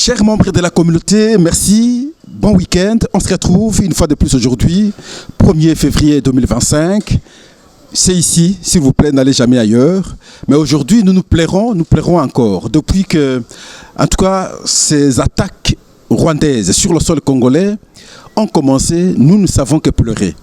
Chers membres de la communauté, merci, bon week-end. On se retrouve une fois de plus aujourd'hui, 1er février 2025. C'est ici, s'il vous plaît, n'allez jamais ailleurs. Mais aujourd'hui, nous plairons encore. Depuis que, en tout cas, ces attaques rwandaises sur le sol congolais ont commencé, nous ne savons que pleurer.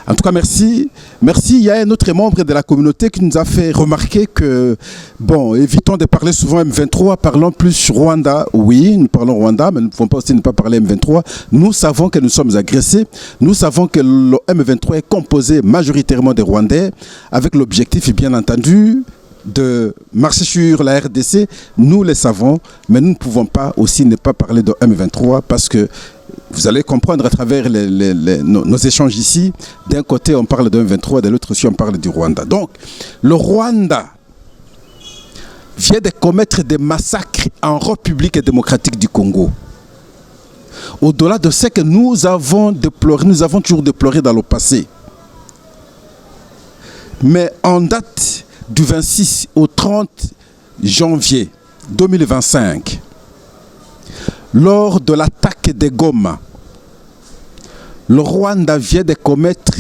En tout cas, merci. Merci. Il y a un autre membre de la communauté qui nous a fait remarquer que, bon, évitons de parler souvent M23, parlons plus Rwanda. Oui, nous parlons Rwanda, mais nous ne pouvons pas aussi ne pas parler M23. Nous savons que nous sommes agressés. Nous savons que le M23 est composé majoritairement des Rwandais, avec l'objectif, bien entendu, de marcher sur la RDC. Nous le savons, mais nous ne pouvons pas aussi ne pas parler de M23 parce que vous allez comprendre à travers nos échanges ici. D'un côté, on parle de M23, de l'autre aussi, on parle du Rwanda. Donc, le Rwanda vient de commettre des massacres en République démocratique du Congo. Au-delà de ce que nous avons déploré, nous avons toujours déploré dans le passé. Mais en date du 26 au 30 janvier 2025, lors de l'attaque de Goma, le Rwanda vient de commettre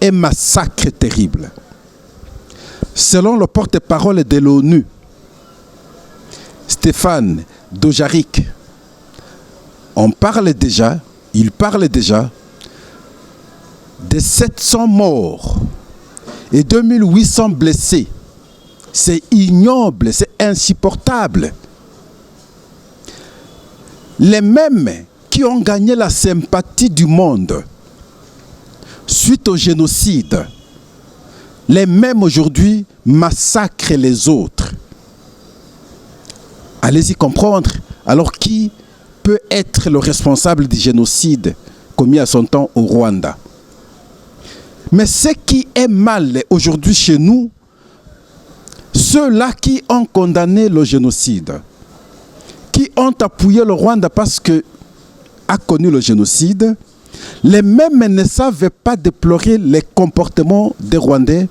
un massacre terrible. Selon le porte-parole de l'ONU, Stéphane Dujarric, il parle déjà de 700 morts et 2800 blessés. C'est ignoble, c'est insupportable. Les mêmes qui ont gagné la sympathie du monde suite au génocide, les mêmes aujourd'hui massacrent les autres. Allez-y comprendre. Alors qui peut être le responsable du génocide commis à son temps au Rwanda? Mais ce qui est mal aujourd'hui chez nous, ceux-là qui ont condamné le génocide, qui ont appuyé le Rwanda parce que a connu le génocide, les mêmes ne savent pas déplorer les comportements des Rwandais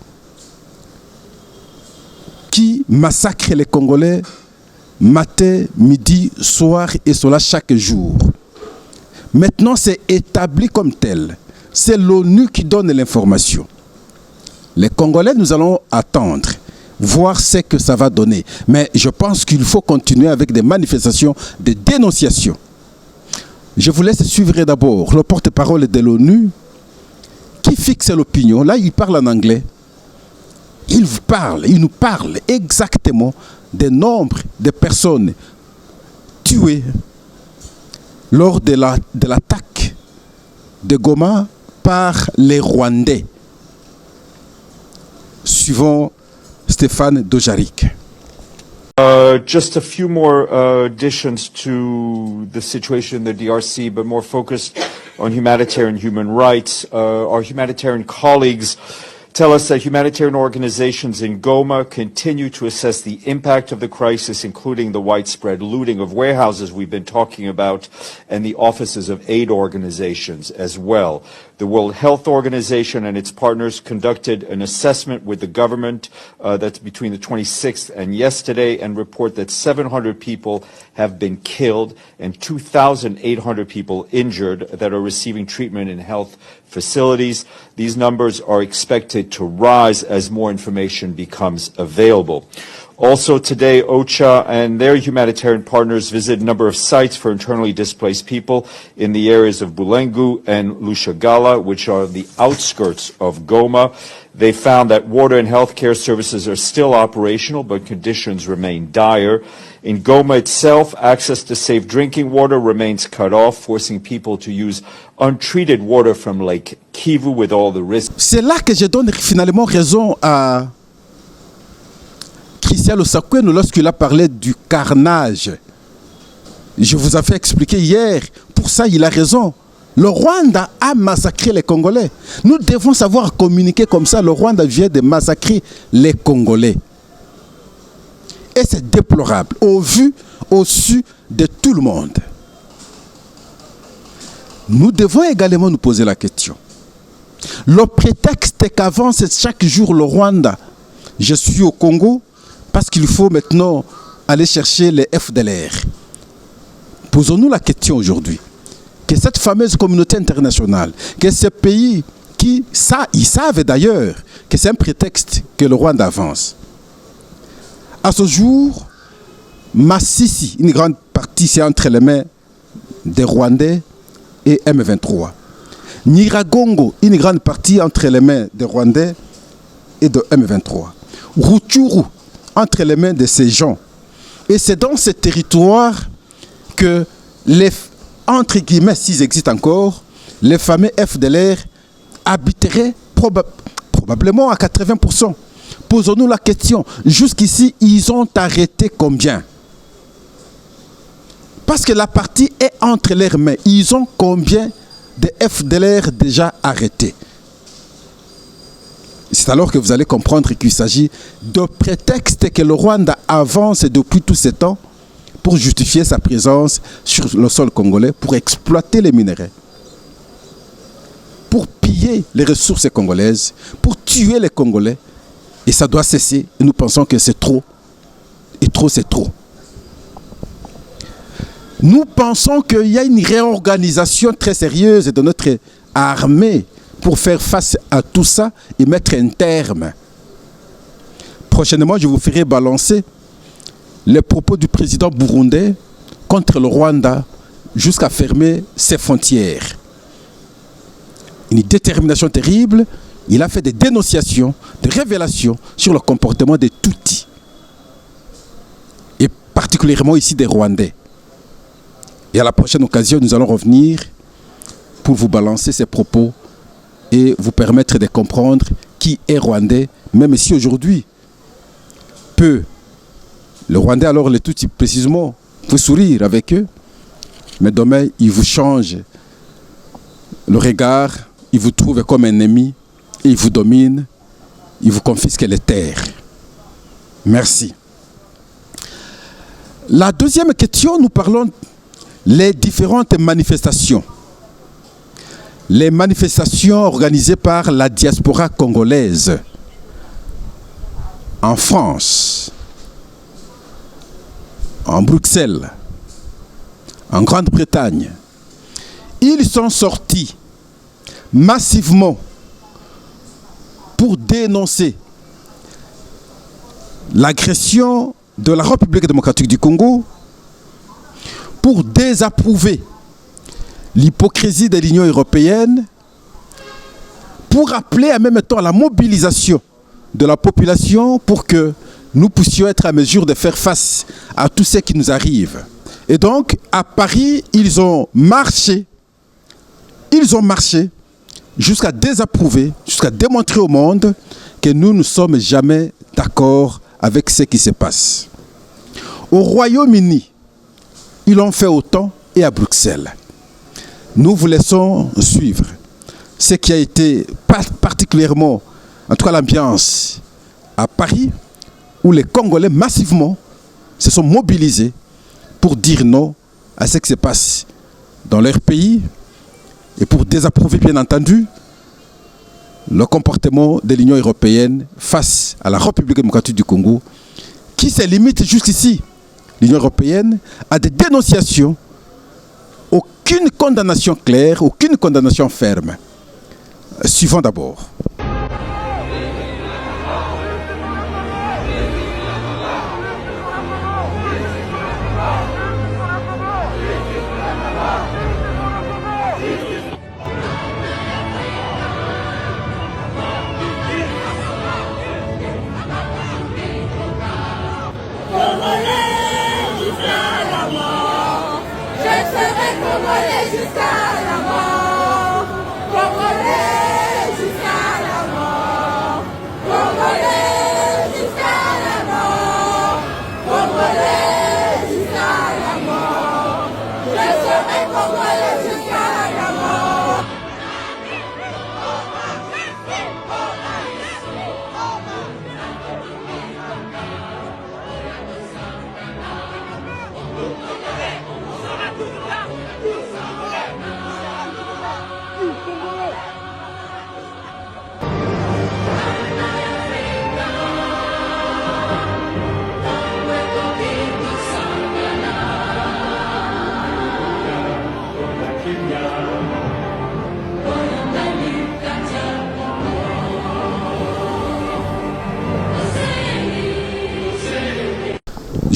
qui massacrent les Congolais matin, midi, soir et cela chaque jour. Maintenant, c'est établi comme tel. C'est l'ONU qui donne l'information. Les Congolais, nous allons attendre, voir ce que ça va donner. Mais je pense qu'il faut continuer avec des manifestations, des dénonciations. Je vous laisse suivre d'abord le porte-parole de l'ONU qui fixe l'opinion. Là, il parle en anglais. Il nous parle exactement des nombres de personnes tuées lors de l'attaque de Goma par les Rwandais. Suivant Stéphane Dujarric. Just a few more additions to the situation in the DRC, but more focused on humanitarian human rights. Our humanitarian colleagues tell us that humanitarian organizations in Goma continue to assess the impact of the crisis, including the widespread looting of warehouses we've been talking about, and the offices of aid organizations as well. The World Health Organization and its partners conducted an assessment with the government that's between the 26th and yesterday, and report that 700 people have been killed and 2,800 people injured that are receiving treatment in health facilities. These numbers are expected to rise as more information becomes available. Also today, OCHA and their humanitarian partners visited a number of sites for internally displaced people in the areas of Bulengu and Lushagala, which are the outskirts of Goma. They found that water and healthcare services are still operational, but conditions remain dire. In Goma itself, access to safe drinking water remains cut off, forcing people to use untreated water from Lake Kivu with all the risks. C'est là que je donne finalement raison à Christian Losakweno lorsqu'il a parlé du carnage. Je vous avais expliqué hier, pour ça il a raison. Le Rwanda a massacré les Congolais. Nous devons savoir communiquer comme ça. Le Rwanda vient de massacrer les Congolais. Et c'est déplorable, au vu, au su de tout le monde. Nous devons également nous poser la question. Le prétexte qu'avance chaque jour le Rwanda, je suis au Congo, parce qu'il faut maintenant aller chercher les FDLR. Posons-nous la question aujourd'hui, que cette fameuse communauté internationale, que ces pays qui, ils savent d'ailleurs que c'est un prétexte que le Rwanda avance. À ce jour, Massissi, une grande partie, c'est entre les mains des Rwandais et M23. Nyiragongo, une grande partie entre les mains des Rwandais et de M23. Rutshuru, entre les mains de ces gens. Et c'est dans ces territoires que les, entre guillemets, s'ils existent encore, les fameux FDLR habiteraient probablement à 80%. Posons-nous la question, jusqu'ici, ils ont arrêté combien? Parce que la partie est entre leurs mains. Ils ont combien de FDLR déjà arrêtés? C'est alors que vous allez comprendre qu'il s'agit de prétexte que le Rwanda avance depuis tous ces temps pour justifier sa présence sur le sol congolais, pour exploiter les minerais, pour piller les ressources congolaises, pour tuer les Congolais. Et ça doit cesser. Et nous pensons que c'est trop. Et trop, c'est trop. Nous pensons qu'il y a une réorganisation très sérieuse de notre armée pour faire face à tout ça et mettre un terme. Prochainement, je vous ferai balancer les propos du président burundais contre le Rwanda jusqu'à fermer ses frontières. Une détermination terrible. Il a fait des dénonciations, des révélations sur le comportement des Tutsis. Et particulièrement ici des Rwandais. Et à la prochaine occasion, nous allons revenir pour vous balancer ces propos et vous permettre de comprendre qui est Rwandais, même si aujourd'hui, peu. Le Rwandais, alors les Tutsis précisément, vous sourire avec eux, mais demain, ils vous changent le regard, ils vous trouvent comme un ennemi, et ils vous dominent, ils vous confisquent les terres. Merci. La deuxième question, nous parlons des différentes manifestations. Les manifestations organisées par la diaspora congolaise en France, en Bruxelles, en Grande-Bretagne. Ils sont sortis massivement pour dénoncer l'agression de la République démocratique du Congo, pour désapprouver l'hypocrisie de l'Union européenne, pour appeler en même temps à la mobilisation de la population pour que nous puissions être à mesure de faire face à tout ce qui nous arrive. Et donc, à Paris, ils ont marché jusqu'à désapprouver, jusqu'à démontrer au monde que nous ne sommes jamais d'accord avec ce qui se passe. Au Royaume-Uni, ils l'ont fait autant et à Bruxelles. Nous vous laissons suivre ce qui a été particulièrement, en tout cas l'ambiance à Paris, où les Congolais massivement se sont mobilisés pour dire non à ce qui se passe dans leur pays et pour désapprouver bien entendu le comportement de l'Union européenne face à la République démocratique du Congo, qui se limite jusqu'ici, l'Union européenne, à des dénonciations, aucune condamnation claire, aucune condamnation ferme. Suivons d'abord.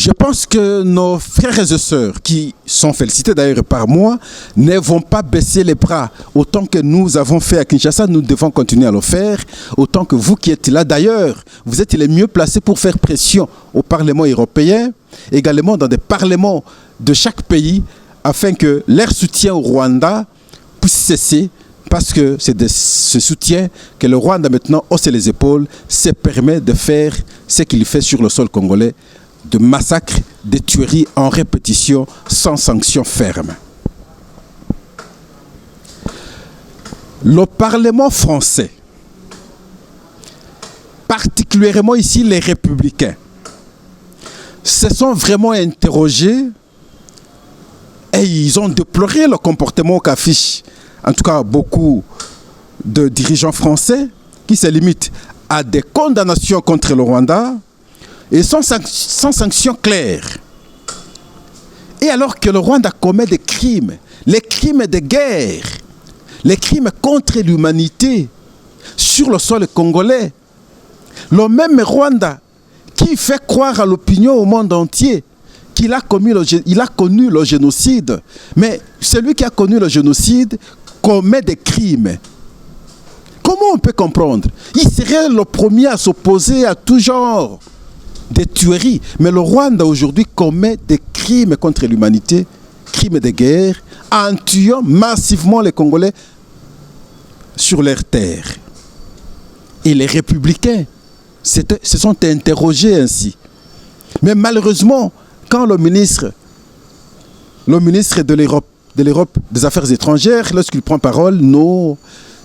Je pense que nos frères et sœurs, qui sont félicités d'ailleurs par moi, ne vont pas baisser les bras. Autant que nous avons fait à Kinshasa, nous devons continuer à le faire. Autant que vous qui êtes là d'ailleurs, vous êtes les mieux placés pour faire pression au Parlement européen, également dans des parlements de chaque pays, afin que leur soutien au Rwanda puisse cesser. Parce que c'est de ce soutien que le Rwanda maintenant hausse les épaules, se permet de faire ce qu'il fait sur le sol congolais, de massacres, de tueries en répétition, sans sanction ferme. Le Parlement français, particulièrement ici les Républicains, se sont vraiment interrogés et ils ont déploré le comportement qu'affiche en tout cas beaucoup de dirigeants français qui se limitent à des condamnations contre le Rwanda et sans sanctions claires. Et alors que le Rwanda commet des crimes, les crimes de guerre, les crimes contre l'humanité sur le sol congolais, le même Rwanda qui fait croire à l'opinion au monde entier qu'il a connu le génocide, mais celui qui a connu le génocide commet des crimes. Comment on peut comprendre? Il serait le premier à s'opposer à tout genre de tueries. Mais le Rwanda aujourd'hui commet des crimes contre l'humanité, crimes de guerre, en tuant massivement les Congolais sur leur terre. Et les républicains se sont interrogés ainsi. Mais malheureusement, quand le ministre de l'Europe des Affaires étrangères, lorsqu'il prend parole, non,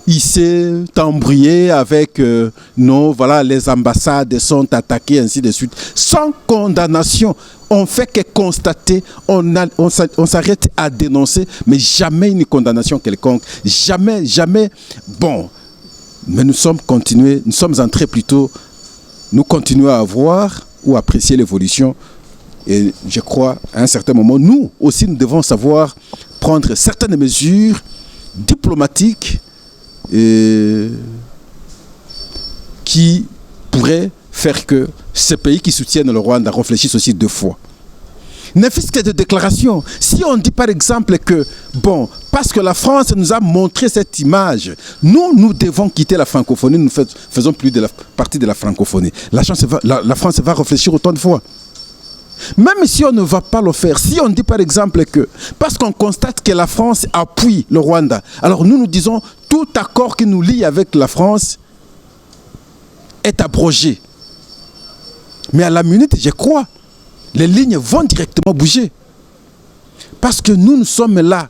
il s'est embrouillé avec les ambassades sont attaquées, ainsi de suite. Sans condamnation, on fait que constater, on s'arrête à dénoncer, mais jamais une condamnation quelconque. Jamais, jamais. Bon, mais nous sommes entrés plutôt, nous continuons à voir ou apprécier l'évolution. Et je crois, à un certain moment, nous aussi, nous devons savoir prendre certaines mesures diplomatiques qui pourraient faire que ces pays qui soutiennent le Rwanda réfléchissent aussi deux fois. Ne fût-ce que de déclarations. Si on dit par exemple que, bon, parce que la France nous a montré cette image, nous devons quitter la francophonie, nous ne faisons plus partie de la francophonie. La France va réfléchir autant de fois. Même si on ne va pas le faire, si on dit par exemple que, parce qu'on constate que la France appuie le Rwanda, alors nous disons tout accord qui nous lie avec la France est abrogé. Mais à la minute, je crois, les lignes vont directement bouger. Parce que nous sommes là,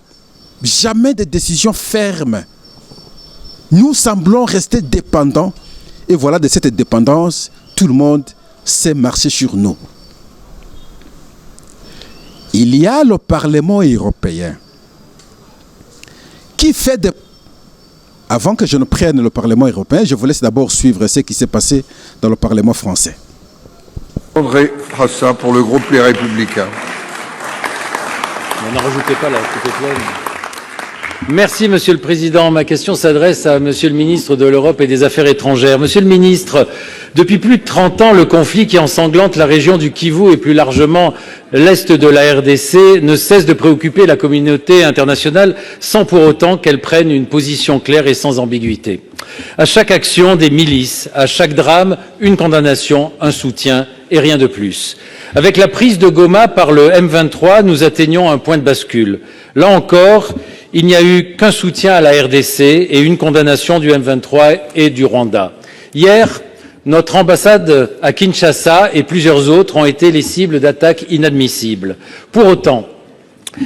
jamais de décisions fermes. Nous semblons rester dépendants. Et voilà, de cette dépendance, tout le monde sait marcher sur nous. Il y a le Parlement européen qui fait des... Avant que je ne prenne le Parlement européen, je vous laisse d'abord suivre ce qui s'est passé dans le Parlement français. André Frassa pour le groupe Les Républicains. N'en rajoutez pas là, tout est plein. Merci, Monsieur le Président. Ma question s'adresse à Monsieur le Ministre de l'Europe et des Affaires étrangères. Monsieur le Ministre, depuis plus de 30 ans, le conflit qui ensanglante la région du Kivu et plus largement l'Est de la RDC ne cesse de préoccuper la communauté internationale sans pour autant qu'elle prenne une position claire et sans ambiguïté. À chaque action des milices, à chaque drame, une condamnation, un soutien et rien de plus. Avec la prise de Goma par le M23, nous atteignons un point de bascule. Là encore, il n'y a eu qu'un soutien à la RDC et une condamnation du M23 et du Rwanda. Hier, notre ambassade à Kinshasa et plusieurs autres ont été les cibles d'attaques inadmissibles. Pour autant,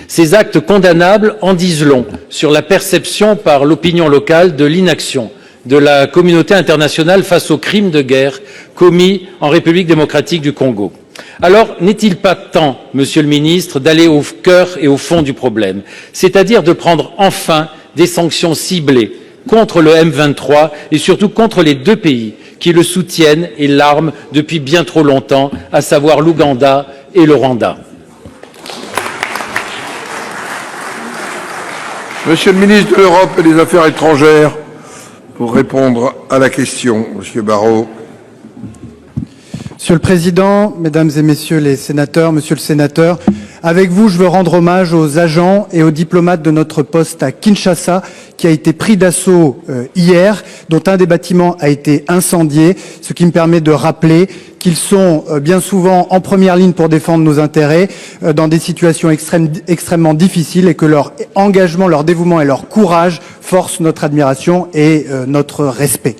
ces actes condamnables en disent long sur la perception par l'opinion locale de l'inaction de la communauté internationale face aux crimes de guerre commis en République démocratique du Congo. Alors, n'est-il pas temps, Monsieur le Ministre, d'aller au cœur et au fond du problème, c'est-à-dire de prendre enfin des sanctions ciblées contre le M23 et surtout contre les deux pays qui le soutiennent et l'arment depuis bien trop longtemps, à savoir l'Ouganda et le Rwanda. Monsieur le ministre de l'Europe et des Affaires étrangères, pour répondre à la question, Monsieur Barrot. Monsieur le Président, Mesdames et Messieurs les sénateurs, Monsieur le Sénateur, avec vous, je veux rendre hommage aux agents et aux diplomates de notre poste à Kinshasa qui a été pris d'assaut hier, dont un des bâtiments a été incendié, ce qui me permet de rappeler qu'ils sont bien souvent en première ligne pour défendre nos intérêts dans des situations extrêmement difficiles et que leur engagement, leur dévouement et leur courage forcent notre admiration et notre respect.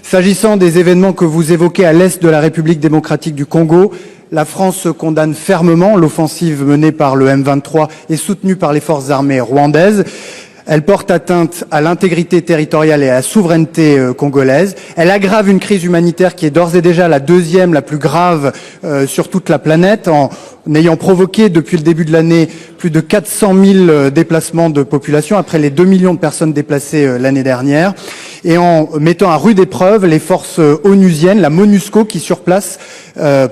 S'agissant des événements que vous évoquez à l'est de la République démocratique du Congo, la France condamne fermement l'offensive menée par le M23 et soutenue par les forces armées rwandaises. Elle porte atteinte à l'intégrité territoriale et à la souveraineté congolaise. Elle aggrave une crise humanitaire qui est d'ores et déjà la deuxième, la plus grave sur toute la planète, en ayant provoqué depuis le début de l'année plus de 400 000 déplacements de population, après les 2 millions de personnes déplacées l'année dernière, et en mettant à rude épreuve les forces onusiennes, la MONUSCO, qui sur place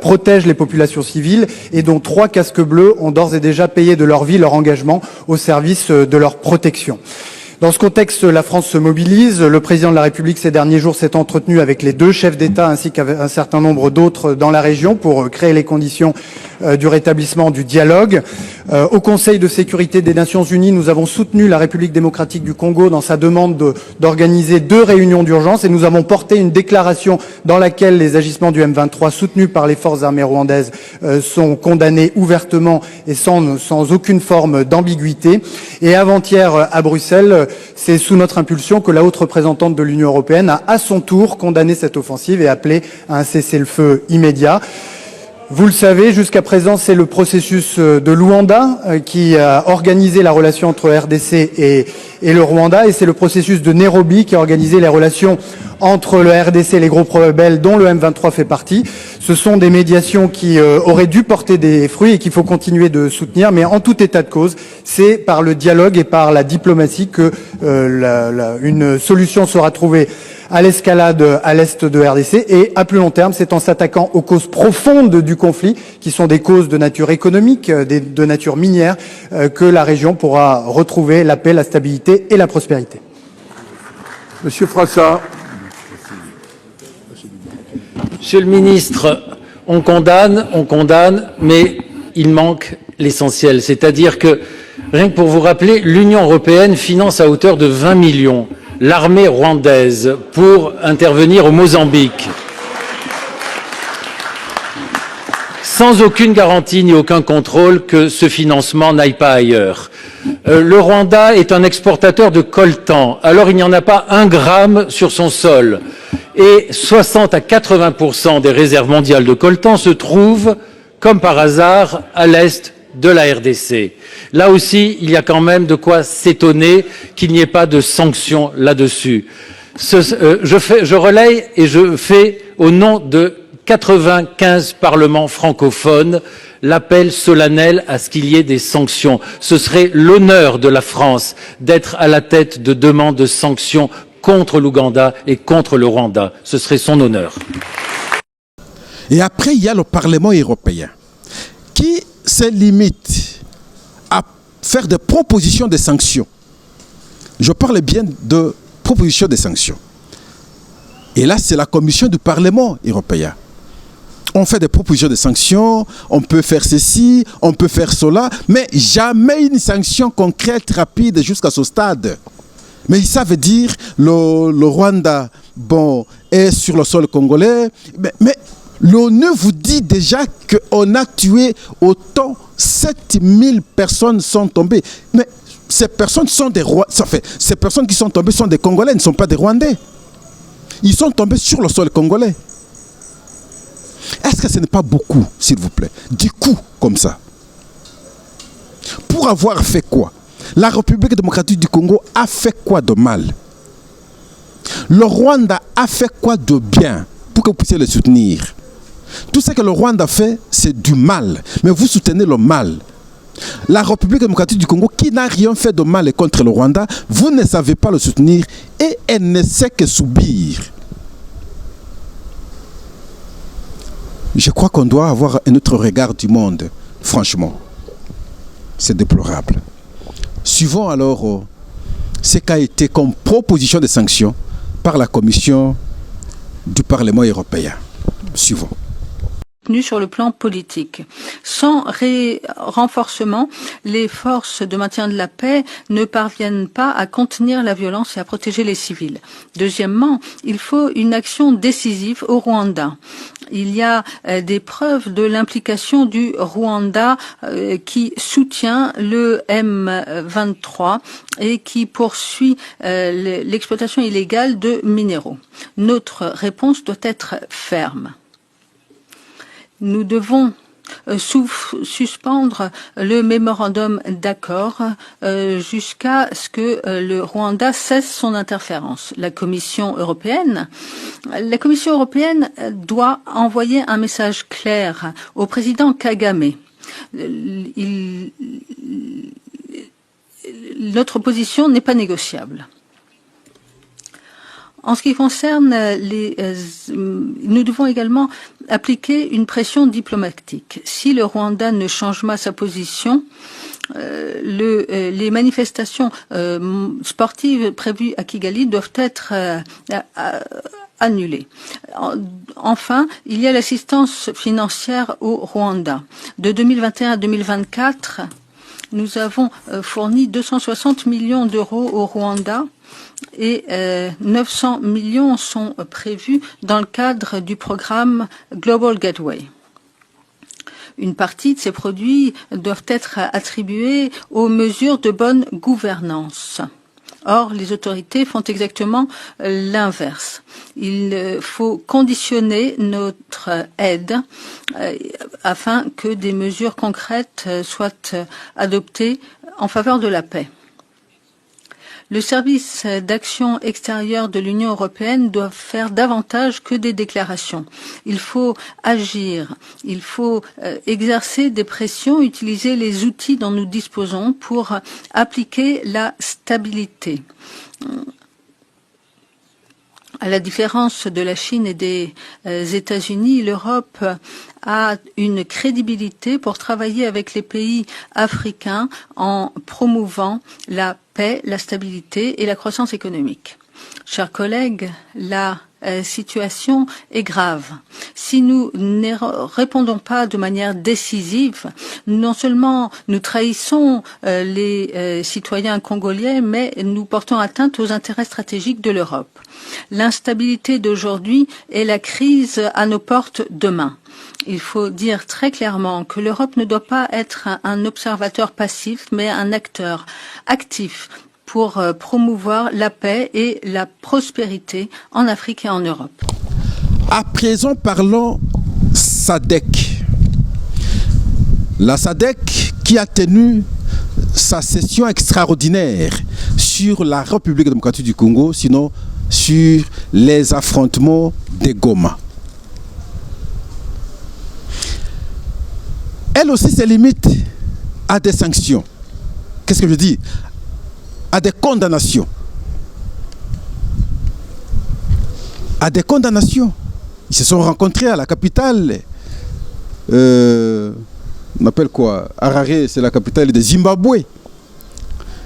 protège les populations civiles et dont 3 casques bleus ont d'ores et déjà payé de leur vie leur engagement au service de leur protection. Dans ce contexte, la France se mobilise. Le président de la République, ces derniers jours, s'est entretenu avec les 2 chefs d'État ainsi qu'un certain nombre d'autres dans la région pour créer les conditions du rétablissement du dialogue. Au Conseil de sécurité des Nations Unies, nous avons soutenu la République démocratique du Congo dans sa demande d'organiser 2 réunions d'urgence et nous avons porté une déclaration dans laquelle les agissements du M23 soutenus par les forces armées rwandaises sont condamnés ouvertement et sans aucune forme d'ambiguïté. Et avant-hier à Bruxelles, c'est sous notre impulsion que la haute représentante de l'Union européenne a à son tour condamné cette offensive et appelé à un cessez-le-feu immédiat. Vous le savez, jusqu'à présent, c'est le processus de Luanda qui a organisé la relation entre RDC et le Rwanda, et c'est le processus de Nairobi qui a organisé les relations entre le RDC et les groupes rebelles dont le M23 fait partie. Ce sont des médiations qui auraient dû porter des fruits et qu'il faut continuer de soutenir, mais en tout état de cause, c'est par le dialogue et par la diplomatie que une solution sera trouvée à l'escalade à l'est de RDC, et à plus long terme, c'est en s'attaquant aux causes profondes du conflit, qui sont des causes de nature économique, de nature minière, que la région pourra retrouver la paix, la stabilité et la prospérité. Monsieur Frassa. Monsieur le ministre, on condamne, mais il manque l'essentiel. C'est-à-dire que, rien que pour vous rappeler, l'Union européenne finance à hauteur de 20 millions l'armée rwandaise pour intervenir au Mozambique, sans aucune garantie ni aucun contrôle que ce financement n'aille pas ailleurs. Le Rwanda est un exportateur de coltan, alors il n'y en a pas 1 gramme sur son sol. Et 60 à 80% des réserves mondiales de coltan se trouvent, comme par hasard, à l'est de la RDC. Là aussi, il y a quand même de quoi s'étonner qu'il n'y ait pas de sanctions là-dessus. Je relaye et je fais, au nom de 95 parlements francophones, l'appel solennel à ce qu'il y ait des sanctions. Ce serait l'honneur de la France d'être à la tête de demandes de sanctions contre l'Ouganda et contre le Rwanda. Ce serait son honneur. Et après, il y a le Parlement européen qui se limite à faire des propositions de sanctions. Je parle bien de propositions de sanctions. Et là, c'est la commission du Parlement européen. On fait des propositions de sanctions, on peut faire ceci, on peut faire cela, mais jamais une sanction concrète, rapide, jusqu'à ce stade. Mais ça veut dire le Rwanda, est sur le sol congolais, mais l'ONU vous dit déjà qu'on a tué autant, 7000 personnes sont tombées. Mais ces personnes sont des Rwandais. Ces personnes qui sont tombées sont des Congolais, ne sont pas des Rwandais. Ils sont tombés sur le sol congolais. Est-ce que ce n'est pas beaucoup, s'il vous plaît, du coup, comme ça? Pour avoir fait quoi? La République démocratique du Congo a fait quoi de mal? Le Rwanda a fait quoi de bien pour que vous puissiez le soutenir? Tout ce que le Rwanda fait, c'est du mal. Mais vous soutenez le mal. La République démocratique du Congo, qui n'a rien fait de mal contre le Rwanda, vous ne savez pas le soutenir et elle ne sait que subir. Je crois qu'on doit avoir un autre regard du monde. Franchement, c'est déplorable. Suivons alors ce qu'a été comme proposition de sanctions par la Commission du Parlement européen. Suivons. sur le plan politique. Sans renforcement, les forces de maintien de la paix ne parviennent pas à contenir la violence et à protéger les civils. Deuxièmement, il faut une action décisive au Rwanda. Il y a des preuves de l'implication du Rwanda qui soutient le M23 et qui poursuit l'exploitation illégale de minéraux. Notre réponse doit être ferme. Nous devons suspendre le mémorandum d'accord jusqu'à ce que le Rwanda cesse son interférence. La Commission européenne doit envoyer un message clair au président Kagame. Notre position n'est pas négociable. En ce qui concerne nous devons également appliquer une pression diplomatique. Si le Rwanda ne change pas sa position, les manifestations sportives prévues à Kigali doivent être annulées. Enfin, il y a l'assistance financière au Rwanda. De 2021 à 2024, nous avons fourni 260 millions d'euros au Rwanda et 900 millions sont prévus dans le cadre du programme Global Gateway. Une partie de ces produits doivent être attribués aux mesures de bonne gouvernance. Or, les autorités font exactement l'inverse. Il faut conditionner notre aide afin que des mesures concrètes soient adoptées en faveur de la paix. Le service d'action extérieure de l'Union européenne doit faire davantage que des déclarations. Il faut agir, il faut exercer des pressions, utiliser les outils dont nous disposons pour appliquer la stabilité. À la différence de la Chine et des États-Unis, l'Europe a une crédibilité pour travailler avec les pays africains en promouvant la paix, la stabilité et la croissance économique. Chers collègues, la situation est grave. Si nous ne répondons pas de manière décisive, non seulement nous trahissons les citoyens congolais, mais nous portons atteinte aux intérêts stratégiques de l'Europe. L'instabilité d'aujourd'hui est la crise à nos portes demain. Il faut dire très clairement que l'Europe ne doit pas être un observateur passif, mais un acteur actif pour promouvoir la paix et la prospérité en Afrique et en Europe. À présent, parlons SADC. La SADC qui a tenu sa session extraordinaire sur la République démocratique du Congo, sinon sur les affrontements des Goma. Elle aussi se limite à des sanctions. Qu'est-ce que je dis? À des condamnations. À des condamnations. Ils se sont rencontrés à la capitale. On appelle quoi? Harare, c'est la capitale de Zimbabwe.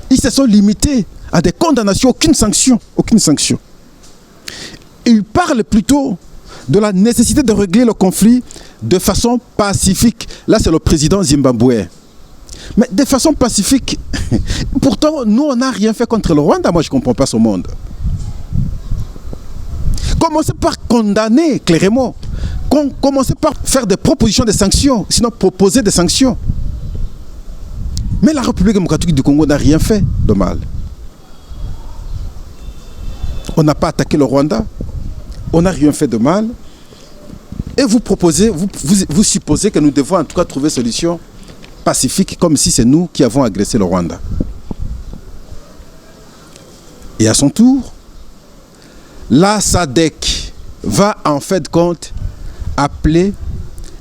Ils se sont limités à des condamnations, aucune sanction. Aucune sanction. Et ils parlent plutôt de la nécessité de régler le conflit de façon pacifique. Là, c'est le président zimbabwéen. Mais de façon pacifique. Pourtant, nous, on n'a rien fait contre le Rwanda. Moi, je ne comprends pas ce monde. Commencez par condamner clairement. Commencez par faire des propositions de sanctions. Sinon, proposer des sanctions. Mais la République démocratique du Congo n'a rien fait de mal. On n'a pas attaqué le Rwanda. On n'a rien fait de mal. Et vous proposez, vous supposez que nous devons en tout cas trouver une solution pacifique, comme si c'est nous qui avons agressé le Rwanda. Et à son tour, la SADC va en fait de compte appeler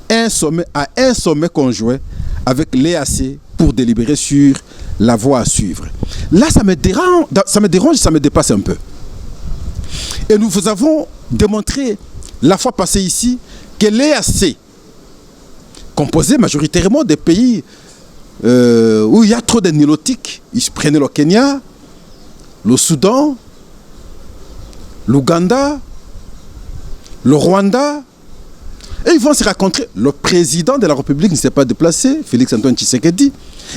un sommet conjoint avec l'EAC pour délibérer sur la voie à suivre. Là, ça me dérange, ça me dépasse un peu. Et nous vous avons démontré la fois passée ici que l'EAC, composé majoritairement des pays où il y a trop de nilotiques, ils prenaient le Kenya, le Soudan, l'Ouganda, le Rwanda, Et ils vont se rencontrer. Le président de la République ne s'est pas déplacé, Félix-Antoine Tshisekedi.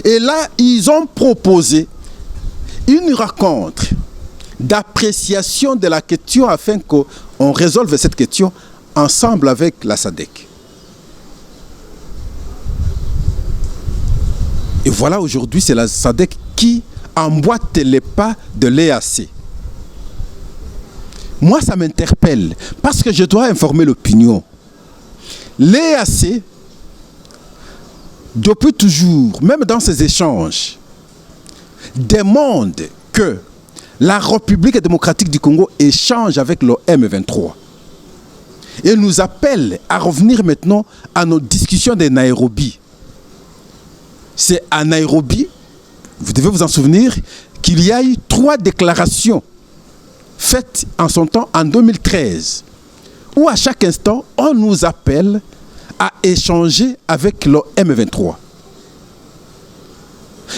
Et là, ils ont proposé une rencontre d'appréciation de la question afin qu'on résolve cette question ensemble avec la SADC. Et voilà, aujourd'hui, c'est la SADC qui emboîte les pas de l'EAC. Moi, ça m'interpelle parce que je dois informer l'opinion. L'EAC, depuis toujours, même dans ses échanges, demande que la République démocratique du Congo échange avec le M23. Et nous appelle à revenir maintenant à nos discussions de Nairobi. C'est à Nairobi, vous devez vous en souvenir, qu'il y a eu 3 déclarations faites en son temps en 2013, où à chaque instant, on nous appelle à échanger avec le M23.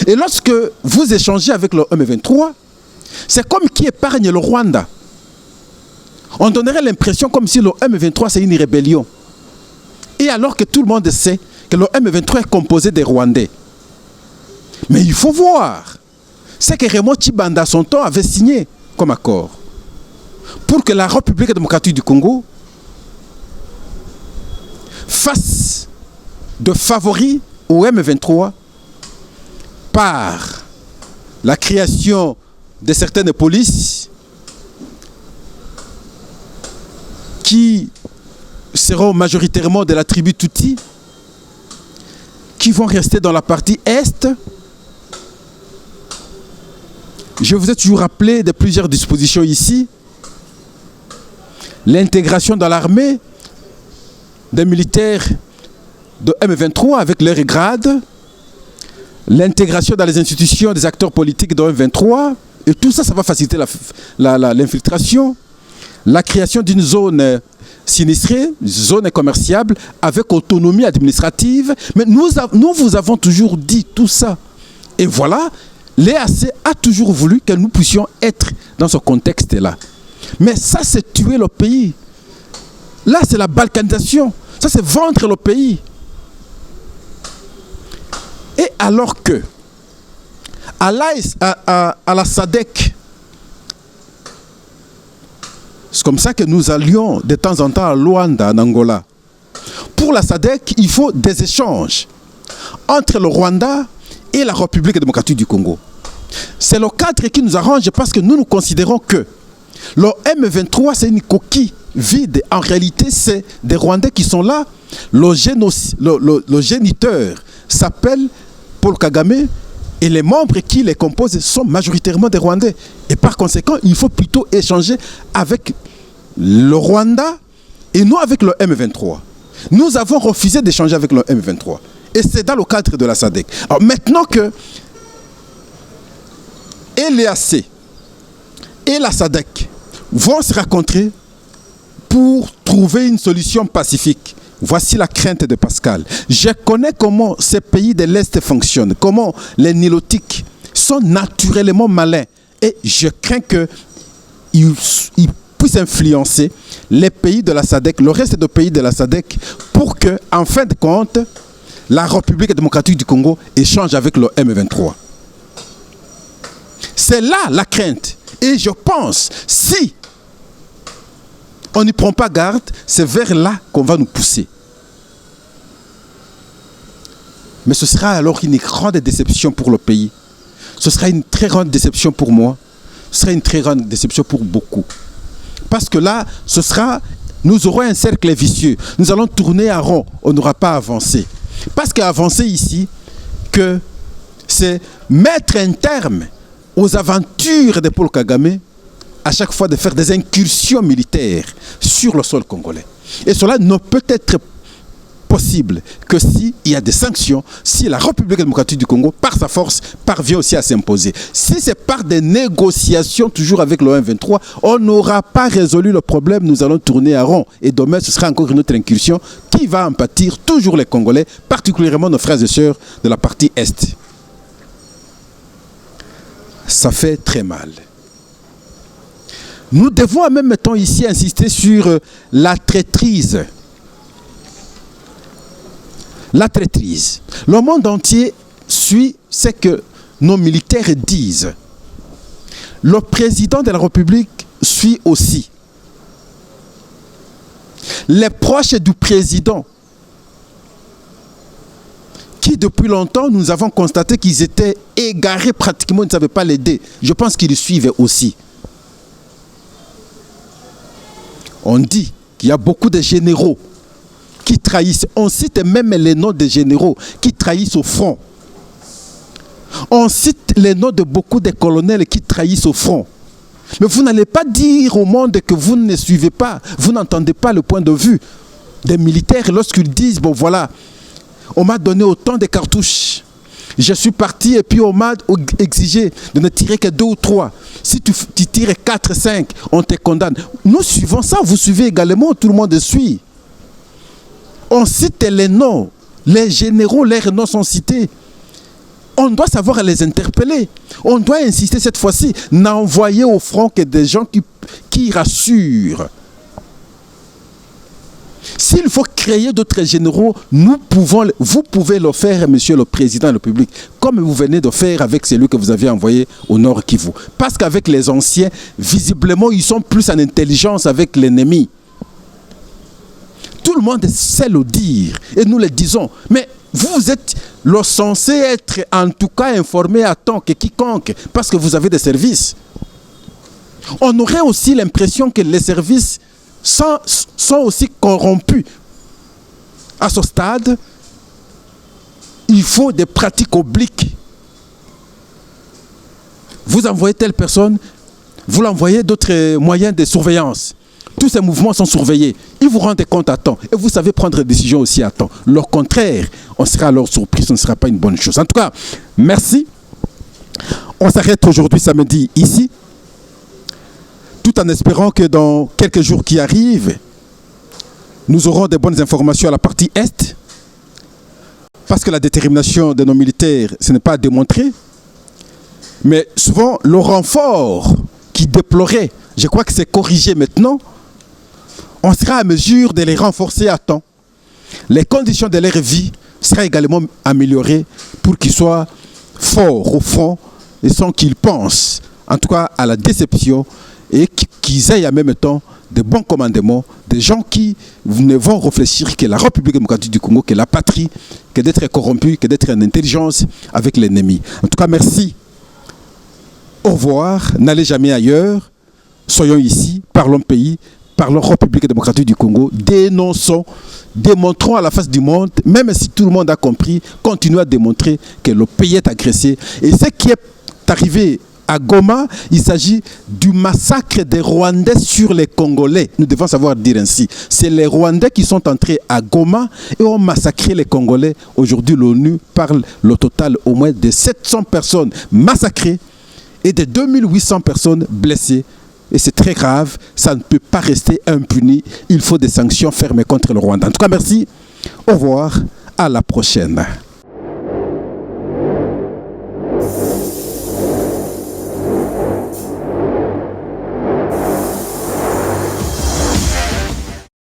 Et lorsque vous échangez avec le M23, c'est comme qui épargne le Rwanda. On donnerait l'impression comme si le M23 c'est une rébellion. Et alors que tout le monde sait que le M23 est composé des Rwandais. Mais il faut voir ce que Raymond Tshibanda son temps avait signé comme accord. Pour que la République démocratique du Congo fasse de favoris au M23 par la création de certaines polices qui seront majoritairement de la tribu Tutsi, qui vont rester dans la partie Est. Je vous ai toujours rappelé de plusieurs dispositions ici. L'intégration dans l'armée des militaires de M23 avec leur grade, l'intégration dans les institutions des acteurs politiques de M23, et tout ça, ça va faciliter l'infiltration, la création d'une zone sinistrée, zone commerciable, avec autonomie administrative. Mais nous vous avons toujours dit tout ça. Et voilà, l'EAC a toujours voulu que nous puissions être dans ce contexte-là. Mais ça, c'est tuer le pays. Là, c'est la balkanisation. Ça, c'est vendre le pays. Et alors que, à la SADC, c'est comme ça que nous allions de temps en temps à Luanda, en Angola. Pour la SADC, il faut des échanges entre le Rwanda et la République démocratique du Congo. C'est le cadre qui nous arrange parce que nous considérons que le M23, c'est une coquille vide. En réalité, c'est des Rwandais qui sont là. Le géniteur s'appelle Paul Kagame et les membres qui les composent sont majoritairement des Rwandais. Et par conséquent, il faut plutôt échanger avec le Rwanda et non avec le M23. Nous avons refusé d'échanger avec le M23. Et c'est dans le cadre de la SADC. Alors maintenant que l'EAC et la SADC vont se rencontrer pour trouver une solution pacifique. Voici la crainte de Pascal. Je connais comment ces pays de l'Est fonctionnent, comment les Nilotiques sont naturellement malins. Et je crains qu'ils puissent influencer les pays de la SADC, le reste des pays de la SADC, pour que, en fin de compte, la République démocratique du Congo échange avec le M23. C'est là la crainte. Et je pense, si on n'y prend pas garde, c'est vers là qu'on va nous pousser. Mais ce sera alors une grande déception pour le pays. Ce sera une très grande déception pour moi. Ce sera une très grande déception pour beaucoup. Parce que là, nous aurons un cercle vicieux. Nous allons tourner en rond. On n'aura pas avancé. Parce qu'avancer ici, c'est mettre un terme aux aventures de Paul Kagame, à chaque fois de faire des incursions militaires sur le sol congolais. Et cela ne peut être possible que s'il y a des sanctions, si la République démocratique du Congo, par sa force, parvient aussi à s'imposer. Si c'est par des négociations toujours avec le M23, on n'aura pas résolu le problème, nous allons tourner à rond. Et demain, ce sera encore une autre incursion qui va en pâtir, toujours les Congolais, particulièrement nos frères et sœurs de la partie Est. Ça fait très mal. Nous devons en même temps ici insister sur la traîtrise la traîtrise. Le monde entier suit ce que nos militaires disent. Le président de la République suit aussi. Les proches du président, qui depuis longtemps, nous avons constaté qu'ils étaient égarés pratiquement, ils ne savaient pas l'aider. Je pense qu'ils le suivent aussi. On dit qu'il y a beaucoup de généraux qui trahissent. On cite même les noms des généraux qui trahissent au front. On cite les noms de beaucoup de colonels qui trahissent au front. Mais vous n'allez pas dire au monde que vous ne suivez pas, vous n'entendez pas le point de vue des militaires lorsqu'ils disent, bon voilà, on m'a donné autant de cartouches. Je suis parti et puis on m'a exigé de ne tirer que 2 ou 3. Si tu tires 4, 5, on te condamne. Nous suivons ça, vous suivez également, tout le monde suit. On cite les noms, les généraux, leurs noms sont cités. On doit savoir les interpeller. On doit insister cette fois-ci, n'envoyer au front que des gens qui rassurent. S'il faut créer d'autres généraux, vous pouvez le faire, monsieur le président de la République, comme vous venez de faire avec celui que vous avez envoyé au Nord Kivu. Parce qu'avec les anciens, visiblement, ils sont plus en intelligence avec l'ennemi. Tout le monde sait le dire, et nous le disons. Mais vous êtes censé être en tout cas informé à temps que quiconque, parce que vous avez des services. On aurait aussi l'impression que les services sont aussi corrompus. À ce stade, il faut des pratiques obliques. Vous envoyez telle personne, vous l'envoyez d'autres moyens de surveillance. Tous ces mouvements sont surveillés. Ils vous rendent compte à temps. Et vous savez prendre des décisions aussi à temps. Le contraire, on sera alors surpris, ce ne sera pas une bonne chose. En tout cas, merci. On s'arrête aujourd'hui samedi ici, tout en espérant que dans quelques jours qui arrivent, nous aurons des bonnes informations à la partie Est, parce que la détermination de nos militaires, ce n'est pas à démontrer, mais souvent le renfort qui déplorait, je crois que c'est corrigé maintenant, on sera à mesure de les renforcer à temps. Les conditions de leur vie seront également améliorées pour qu'ils soient forts au front et sans qu'ils pensent, en tout cas à la déception, et qu'ils aient en même temps de bons commandements, des gens qui ne vont réfléchir que la République démocratique du Congo, que la patrie, que d'être corrompu, que d'être en intelligence avec l'ennemi. En tout cas, merci. Au revoir. N'allez jamais ailleurs. Soyons ici, parlons pays, parlons République démocratique du Congo, dénonçons, démontrons à la face du monde, même si tout le monde a compris, continuons à démontrer que le pays est agressé. Et ce qui est arrivé à Goma, il s'agit du massacre des Rwandais sur les Congolais. Nous devons savoir dire ainsi. C'est les Rwandais qui sont entrés à Goma et ont massacré les Congolais. Aujourd'hui, l'ONU parle le total au moins de 700 personnes massacrées et de 2800 personnes blessées. Et c'est très grave, ça ne peut pas rester impuni. Il faut des sanctions fermes contre le Rwanda. En tout cas, merci. Au revoir, à la prochaine.